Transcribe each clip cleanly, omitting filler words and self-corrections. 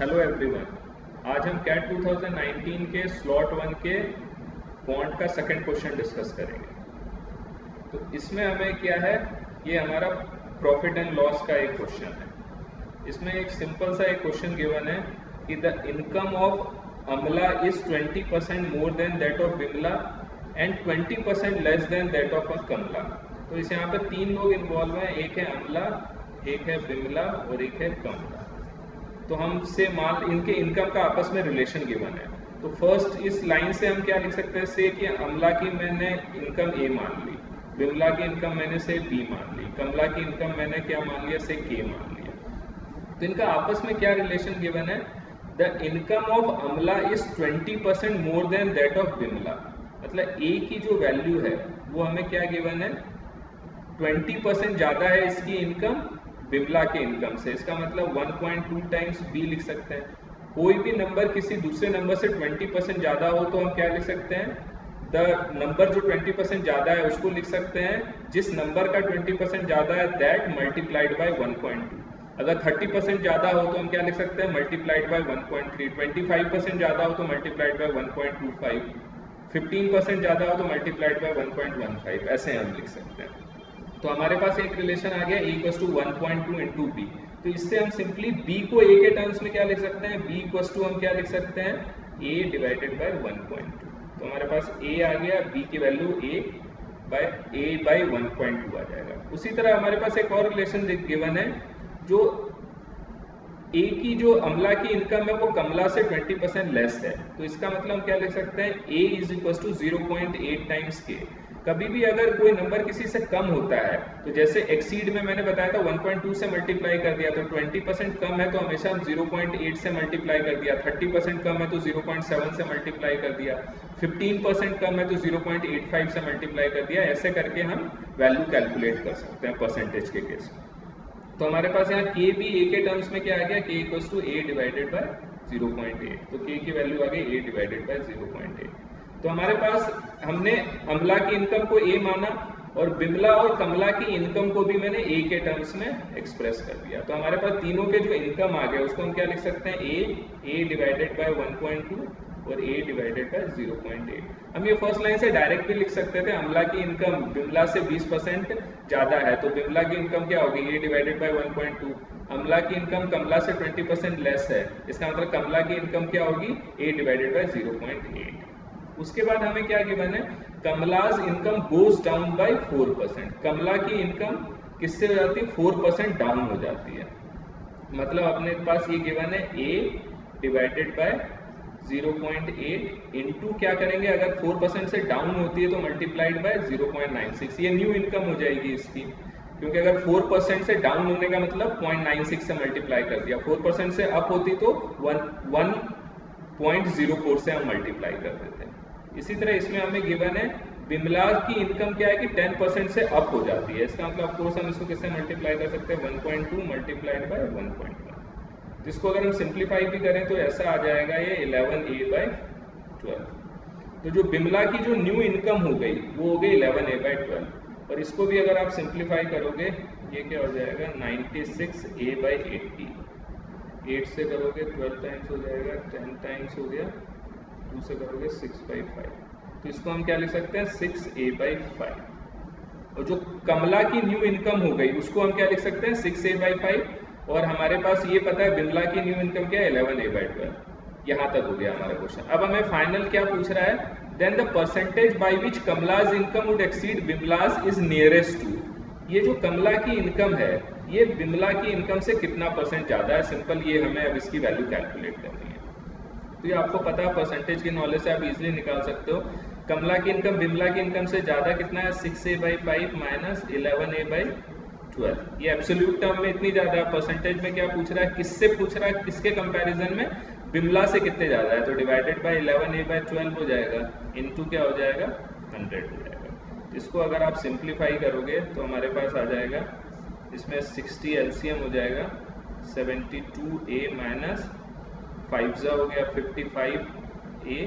Hello everyone. आज हम cat 2019 के स्लॉट 1 के क्वांट का सेकंड क्वेश्चन डिस्कस करेंगे। तो इसमें हमें क्या है, ये हमारा प्रॉफिट एंड लॉस का एक क्वेश्चन है। इसमें एक सिंपल सा एक क्वेश्चन गिवन है कि द इनकम ऑफ अमला is 20% more than that of Bimala and 20% less than that of a Kamala. तो इस यहाँ पे तीन लोग इन्वॉल्व हैं, एक है अमला, एक है बिमला और एक है कमला। तो हमसे मान इनके इनकम का आपस में रिलेशन गिवन है। तो फर्स्ट इस लाइन से हम क्या लिख सकते हैं, से कि अमला की मैंने इनकम ए मान ली, बिमला की इनकम मैंने से बी मान ली, कमला की इनकम मैंने क्या मान लिया, से के मान लिया। तो इनका आपस में क्या रिलेशन गिवन है, द इनकम ऑफ अमला is 20% more than that of Bimla. मतलब ए की जो वैल्यू है वो हमें क्या गिवन है, 20% ज़्यादा है इसकी इनकम बिमला के इनकम से। इसका मतलब 1.2 टाइम्स बी लिख सकते हैं। कोई भी नंबर किसी दूसरे नंबर से 20% ज़्यादा हो तो हम क्या लिख सकते हैं, द नंबर जो 20% ज़्यादा है उसको लिख सकते हैं जिस नंबर का 20% ज़्यादा है दैट मल्टीप्लाइड बाय 1.2। अगर 30% ज़्यादा हो तो हम क्या लिख सकते हैं, मल्टीप्लाइड बाय 1.3। 25% ज़्यादा हो तो मल्टीप्लाइड बाय 1.25। 15% ज़्यादा हो तो मल्टीप्लाइड बाय 1.15। ऐसे हम लिख सकते हैं। तो हमारे पास एक रिलेशन आ गया इक्वल टू 1.2 इंटू बी। तो इससे हम सिंपली बी को ए के टर्म्स में क्या लिख सकते हैं, बी इक्वल टू हम क्या लिख सकते हैं, ए डिवाइडेड बाय 1.2। तो हमारे पास ए आ गया, बी की वैल्यू ए बाई 1.2 आ जाएगा। उसी तरह हमारे पास एक और रिलेशन गिवन है, जो ए की जो अमला की इनकम है वो कमला से 20% लेस है। तो इसका मतलब हम क्या लिख सकते हैं, ए इज इक्वल टू 0.8 टाइम्स के। कभी भी अगर कोई नंबर किसी से कम होता है, तो जैसे एक्सीड में मैंने बताया था 1.2 से मल्टीप्लाई कर दिया, तो 20% कम है तो हमेशा हम 0.8 से मल्टीप्लाई कर दिया। 30% कम है तो 0.7 से मल्टीप्लाई कर दिया। 15% कम है तो 0.85 से मल्टीप्लाई कर दिया। ऐसे करके हम वैल्यू कैलकुलेट कर सकते हैं परसेंटेज के केस में। तो हमारे पास यहाँ के भी ए के टर्म्स में क्या आ गया, K equal to A divided by 0.8। तो के की वैल्यू आ गई ए डिवाइडेड बाय 0.8। तो हमारे पास हमने अमला की इनकम को ए माना और बिमला और कमला की इनकम को भी मैंने ए के टर्म्स में एक्सप्रेस कर दिया। तो हमारे पास तीनों के जो इनकम आ गया उसको हम क्या लिख सकते हैं, ए डिवाइडेड बाय 1.2 और ए डिवाइडेड बाय 0.8। हम ये फर्स्ट लाइन से डायरेक्ट भी लिख सकते थे, अमला की इनकम बिमला से 20% ज़्यादा है तो बिमला की इनकम क्या होगी, ए डिवाइडेड बाय 1.2। अमला की इनकम कमला से 20% लेस है, इसका मतलब कमला की इनकम क्या होगी, ए डिवाइडेड बाय 0.8। उसके बाद हमें क्या गिवन है, Kamla's income goes down by 4%। कमला की इनकम किससे हो जाती है, 4% डाउन हो जाती है। मतलब अपने पास ये गिवन है ए डिवाइडेड बाय 0.8 इंटू क्या करेंगे, अगर 4% से डाउन होती है तो मल्टीप्लाइड बाय 0.96। ये न्यू इनकम हो जाएगी इसकी, क्योंकि अगर 4% से डाउन होने का मतलब 0.96 से मल्टीप्लाई कर दिया। 4% से अप होती तो 1.04 से हम मल्टीप्लाई कर देते हैं। इसी तरह इसमें हमें गिवन है बिमला की इनकम क्या है कि 10% से अप हो जाती है। इसका मतलब ऑफकोर्स हम इसको किससे मल्टीप्लाई कर सकते हैं, 1.2 मल्टीप्लाइड बाय 1.1। जिसको अगर हम सिंप्लीफाई भी करें तो ऐसा आ जाएगा ये 11a बाय 12। तो जो बिमला की जो न्यू इनकम हो गई वो हो गई 11a बाय 12। और इसको भी अगर आप सिंप्लीफाई करोगे ये क्या हो जाएगा, 96a बाय 80। 8 से करोगे 12 टाइम्स हो जाएगा, 10 टाइम्स हो गया, 2 से करोगे 6/5। तो इसको हम क्या लिख सकते हैं, 6a बाई 5। और जो कमला की न्यू इनकम हो गई उसको हम क्या लिख सकते हैं, 6a बाई 5। और हमारे पास ये पता है बिमला की न्यू इनकम क्या है, 11a बाई 12। यहाँ तक हो गया हमारा क्वेश्चन। अब हमें फाइनल क्या पूछ रहा है, then the percentage by which Kamla's income would exceed Bimla's is nearest to. ये जो कमला की इनकम है ये बिमला की इनकम से कितना परसेंट ज़्यादा है, सिंपल ये हमें अब इसकी वैल्यू कैलकुलेट करनी है। तो ये आपको पता है, परसेंटेज की नॉलेज से आप इजीली निकाल सकते हो। कमला की इनकम बिमला की इनकम से ज़्यादा कितना है, 6a by 5 minus 11a by 12। ये एब्सोल्यूट टर्म में इतनी ज़्यादा है। परसेंटेज में क्या पूछ रहा है, किससे पूछ रहा है, किसके कंपैरिजन में, बिमला से कितने ज़्यादा है। तो डिवाइडेड बाई 11a बाई 12 हो जाएगा, इनटू क्या हो जाएगा, 100 हो जाएगा। इसको अगर आप सिंप्लीफाई करोगे तो हमारे पास आ जाएगा, इसमें 60 एलसीएम हो जाएगा, 72a माइनस 5 हो गया 55a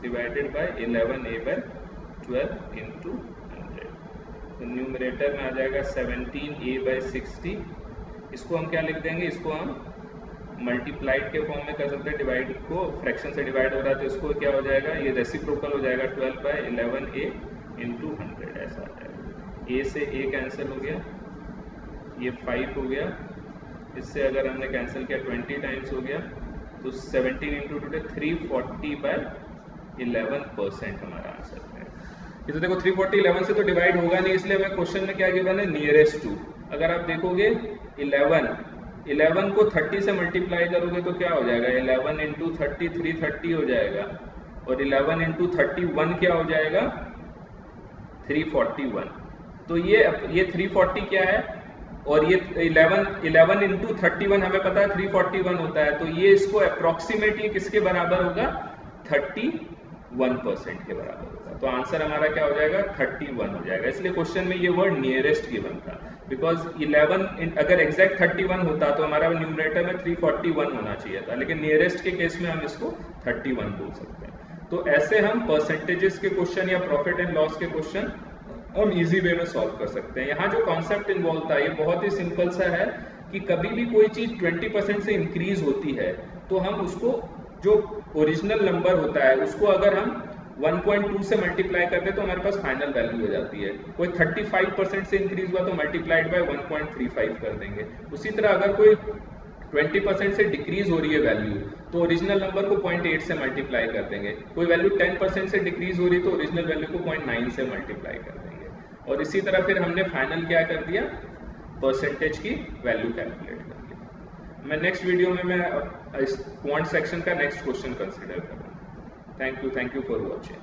divided by 11a bye 12 into 100। तो न्यूमरेटर में आ जाएगा 17a बाय 60। इसको हम क्या लिख देंगे, इसको हम मल्टीप्लाइड के फॉर्म में कर सकते हैं, डिवाइड को फ्रैक्शन से डिवाइड हो रहा है तो इसको क्या हो जाएगा, ये रेसिप्रोकल हो जाएगा 12/11a × 100 ऐसा आ जाएगा। a से a कैंसिल हो गया, ये 5 हो गया, इससे अगर हमने कैंसिल किया 20 टाइम्स हो गया तो 17 × 2 340/11% हमारा आंसर है। ये तो देखो 340 11 से तो डिवाइड होगा नहीं, इसलिए हमें क्वेश्चन में क्या गिवन है, नियरेस्ट टू। अगर आप देखोगे 11 को 30 से मल्टीप्लाई करोगे तो क्या हो जाएगा, 11 × 30 330 हो जाएगा, और 11 × 31 क्या हो जाएगा 341। तो ये 340 क्या है, और ये 11 × 31 हमें पता है 341 होता है, तो ये इसको अप्रोक्सीमेट ये किसके बराबर होगा, 31% के बराबर होगा। तो आंसर हमारा क्या हो जाएगा, 31 हो जाएगा। इसलिए क्वेश्चन में ये वर्ड नियरेस्ट गिवन था, बिकॉज 11 अगर एग्जैक्ट 31 होता तो हमारा न्यूमरेटर में 341 होना चाहिए था, लेकिन नियरेस्ट के केस में हम इसको 31 बोल सकते हैं। तो ऐसे हम परसेंटेजेस के क्वेश्चन या प्रॉफिट एंड लॉस के क्वेश्चन हम इजी वे में सॉल्व कर सकते हैं। यहाँ जो कॉन्सेप्ट इन्वॉल्व था ये बहुत ही सिंपल सा है कि कभी भी कोई चीज 20% से इंक्रीज होती है तो हम उसको जो ओरिजिनल नंबर होता है उसको अगर हम 1.2 से मल्टीप्लाई करते हैं तो हमारे पास फाइनल वैल्यू हो जाती है। कोई 35% से इंक्रीज हुआ तो मल्टीप्लाइड बाय 1.35 कर देंगे। उसी तरह अगर कोई 20% से डिक्रीज हो रही है वैल्यू तो ओरिजिनल नंबर को 0.8 से मल्टीप्लाई कर देंगे। कोई वैल्यू 10% से डिक्रीज हो रही है तो ओरिजिनल वैल्यू को 0.9 से मल्टीप्लाई कर देंगे। और इसी तरह फिर हमने फाइनल क्या कर दिया, परसेंटेज की वैल्यू कैलकुलेट कर ली। मैं नेक्स्ट वीडियो में मैं इस क्वांट सेक्शन का नेक्स्ट क्वेश्चन कंसिडर करूँगा। Thank you for watching.